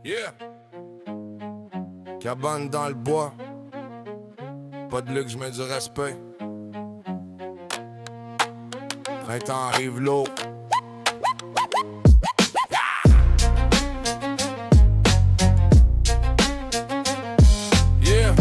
Yeah. Cabane dans le bois. Pas de luxe, mais du respect. Printemps arrive l'eau. Yeah.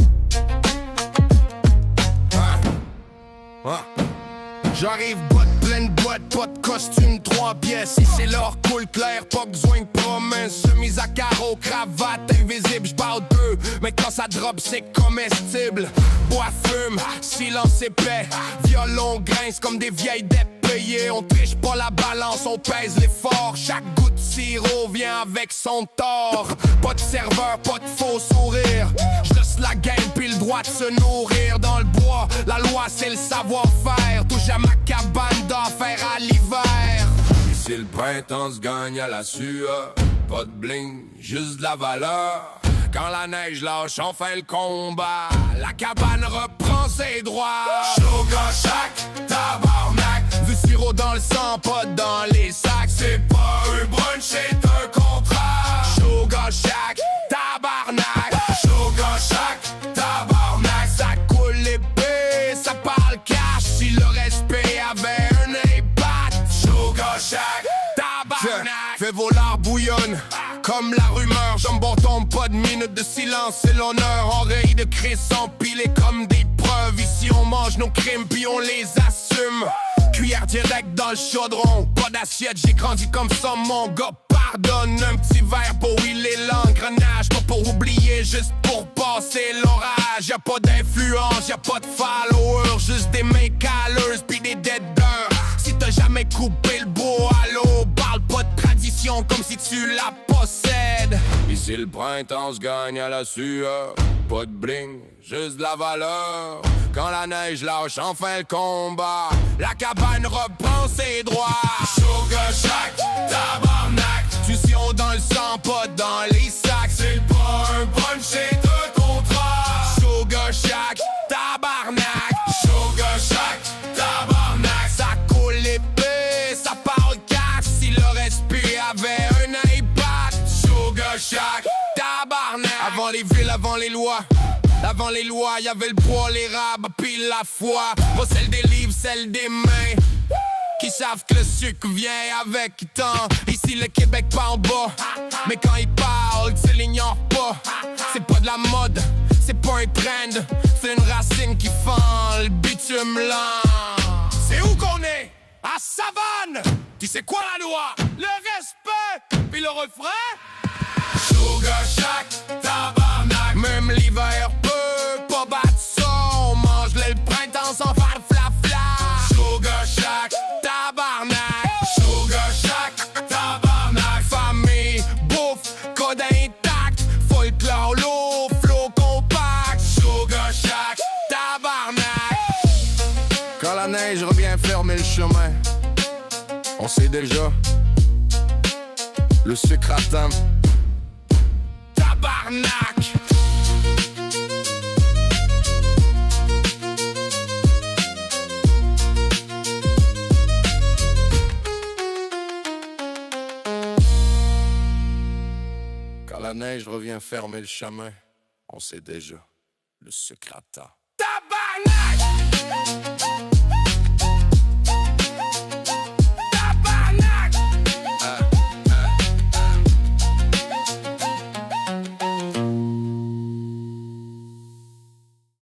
J'arrive botte pleine boîte, pas de costume, 3 pièces. Et c'est l'or cool clair, pas besoin de promesses. Chemise à carreaux, cravate invisible, j'barre deux. Mais quand ça drop, c'est comestible. Bois fume, silence épais. Violon grince comme des vieilles dettes payées. On triche pas la balance, on pèse l'effort. Chaque goutte de sirop vient avec son tort. Pas de serveur, pas de faux sourire. J'laisse la game puis le droit de se nourrir. Dans le bois, la loi c'est le savoir-faire. Touche à ma cabane d'enfer à l'hiver. Ici le printemps se gagne à la sueur. Pas de bling, juste de la valeur. Quand la neige lâche, on fait le combat. La cabane reprend ses droits. Sugar Shack, tabarnak. Du sirop dans le sang, pas dans les sacs. C'est pas un brunch, c'est un contrat. Sugar Shack, tabarnak. Sugar Shack, tabarnak. Ça coule l'épée, ça parle cash. Si le respect avait un impact. Sugar Shack, tabarnak. Fais vos lards bouillonnent. Comme la rumeur, jambon tombe, pas de minute de silence, c'est l'honneur. Oreilles de Chris empilées comme des preuves. Ici on mange nos crimes puis on les assume. Cuillère direct dans le chaudron, pas d'assiette, j'ai grandi comme ça mon gars. Pardonne, un petit verre pour huiler l'engrenage. Pas pour oublier, juste pour passer l'orage. Y'a pas d'influence, y'a pas de followers. Juste des mains calleuses puis des deaders. Si t'as jamais coupé le bois à l'eau, parle pas de tradition comme si tu la possèdes. Ici le printemps se gagne à la sueur. Pas de bling, juste de la valeur. Quand la neige lâche enfin le combat, la cabane reprend ses droits. Sugar Shack, tabarnak. Fusion dans le sang, pas dans les sacs. C'est pas un brunch, c'est un contrat. Sugar Shack, tabarnak. Sugar Shack, tabarnak. Ça coule l'épée, ça parle cash. Si le respect avait un impact. Sugar Shack, tabarnak. Avant les villes, avant les lois. Avant les lois, y'avait le bois, les rabes, puis la foi. Pas celle des livres, celle des mains. Qui savent que le sucre vient avec temps. Ici le Québec pas en bas. Mais quand ils parlent, tu l'ignores pas. C'est pas de la mode, c'est pas un trend. C'est une racine qui fend le bitume lent. C'est où qu'on est? À Savane. Qui c'est quoi la loi? Le respect, puis le refrain. Sugar Shack, tabarnak. Même l'hiver peut pas battre ça. On mange le printemps sans faire fla-fla. Sugar Shack, tabarnak. Sugar Shack, tabarnak. Famille, bouffe, code intact. Folklore, lourd, flow compact. Sugar Shack, tabarnak. Quand la neige revient fermer le chemin, on sait déjà. Le sucre attend. Tabarnak. Quand la neige revient fermer le chemin, on sait déjà, le sucre attend. Tabarnak!